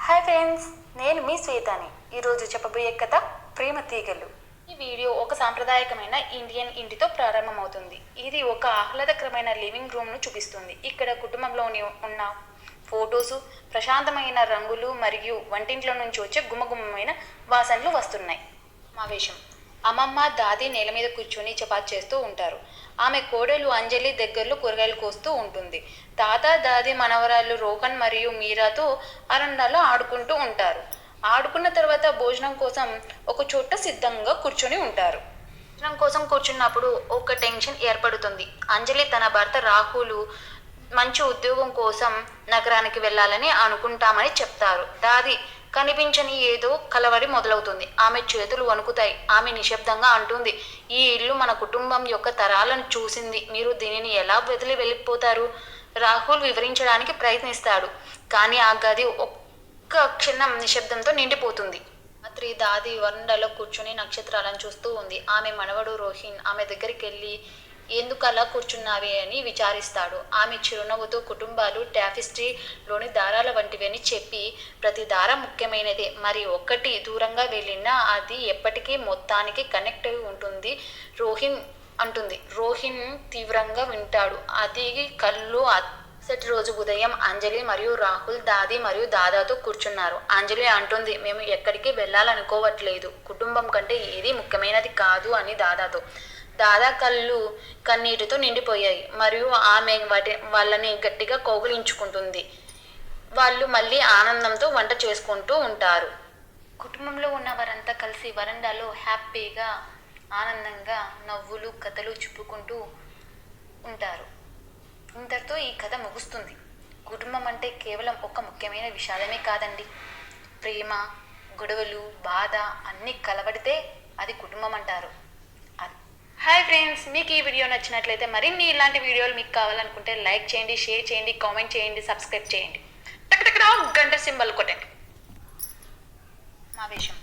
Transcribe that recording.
Hi friends, నేను మీ శ్వేతాని. ఈరోజు చెప్పబోయే కథ ప్రేమ తీగలు. ఈ వీడియో ఒక సాంప్రదాయకమైన ఇండియన్ ఇంటితో ప్రారంభమవుతుంది. ఇది ఒక ఆహ్లాదకరమైన లివింగ్ రూమ్ను చూపిస్తుంది. ఇక్కడ కుటుంబంలోని ఉన్న ఫొటోసు, ప్రశాంతమైన రంగులు మరియు వంటింట్లో నుంచి వచ్చే గుమగుమమైన వాసనలు వస్తున్నాయి. సమావేశం. అమ్మమ్మ, దాది నేల మీద కూర్చొని చపాతి చేస్తూ ఉంటారు. ఆమె కోడలు అంజలి దగ్గరలో కూరగాయలు కోస్తూ ఉంటుంది. తాత, దాది మనవరాళ్ళు రోహన్ మరియు మీరాతో అరండాలో ఆడుకుంటూ ఉంటారు. ఆడుకున్న తర్వాత భోజనం కోసం ఒక చోట సిద్ధంగా కూర్చొని ఉంటారు. భోజనం కోసం కూర్చున్నప్పుడు ఒక టెన్షన్ ఏర్పడుతుంది. అంజలి తన భర్త రాహుల్ మంచి ఉద్యోగం కోసం నగరానికి వెళ్ళాలని అనుకుంటామని చెప్తారు. దాది కనిపించని ఏదో కలవరి మొదలవుతుంది. ఆమె చేతులు వణుకుతాయి. ఆమె నిశ్శబ్దంగా అంటుంది, ఈ ఇల్లు మన కుటుంబం యొక్క తరాలను చూసింది. మీరు దీనిని ఎలా వదిలి వెళ్ళిపోతారు? రాహుల్ వివరించడానికి ప్రయత్నిస్తాడు, కానీ ఆ గది ఒక్క క్షణం నిశ్శబ్దంతో నిండిపోతుంది. రాత్రి దాది వరండాలో కూర్చుని నక్షత్రాలను చూస్తూ ఉంది. ఆమె మనవడు రోహిన్ ఆమె దగ్గరికి వెళ్ళి ఎందుకు అలా కూర్చున్నావే అని విచారిస్తాడు. ఆమె చిరునవ్వుతో కుటుంబాలు టాఫిస్ట్రీలోని దారాల వంటివి అని చెప్పి, ప్రతి దారం ముఖ్యమైనదే, మరి ఒక్కటి దూరంగా వెళ్ళినా అది ఎప్పటికీ మొత్తానికి కనెక్ట్ అయి ఉంటుంది రోహిన్ అంటుంది. రోహిన్ తీవ్రంగా వింటాడు. అది కళ్ళు. మరుసటి రోజు ఉదయం అంజలి మరియు రాహుల్ దాది మరియు దాదాతో కూర్చున్నారు. అంజలి అంటుంది, మేము ఎక్కడికి వెళ్ళాలనుకోవట్లేదు. కుటుంబం కంటే ఏది ముఖ్యమైనది కాదు అని దాదాతో. దాదా కళ్ళు కన్నీటితో నిండిపోయాయి మరియు ఆమె వాళ్ళని గట్టిగా కౌగిలించుకుంటుంది. వాళ్ళు మళ్ళీ ఆనందంతో వంట చేసుకుంటూ ఉంటారు. కుటుంబంలో ఉన్న వారంతా కలిసి వరండాలో హ్యాపీగా ఆనందంగా నవ్వులు కథలు చెప్పుకుంటూ ఉంటారు. ఇంతటితో ఈ కథ ముగుస్తుంది. కుటుంబం అంటే కేవలం ఒక ముఖ్యమైన విషాదమే కాదండి. ప్రేమ, గొడవలు, బాధ అన్నీ కలబడితే అది కుటుంబం అంటారు. హాయ్ ఫ్రెండ్స్, మీకు ఈ వీడియో నచ్చినట్లయితే మరిన్ని ఇలాంటి వీడియోలు మీకు కావాలనుకుంటే లైక్ చేయండి, షేర్ చేయండి, కామెంట్ చేయండి, సబ్స్క్రైబ్ చేయండి. టక్ టక్ గంట సింబల్ కొట్టండి. ఆవేశం.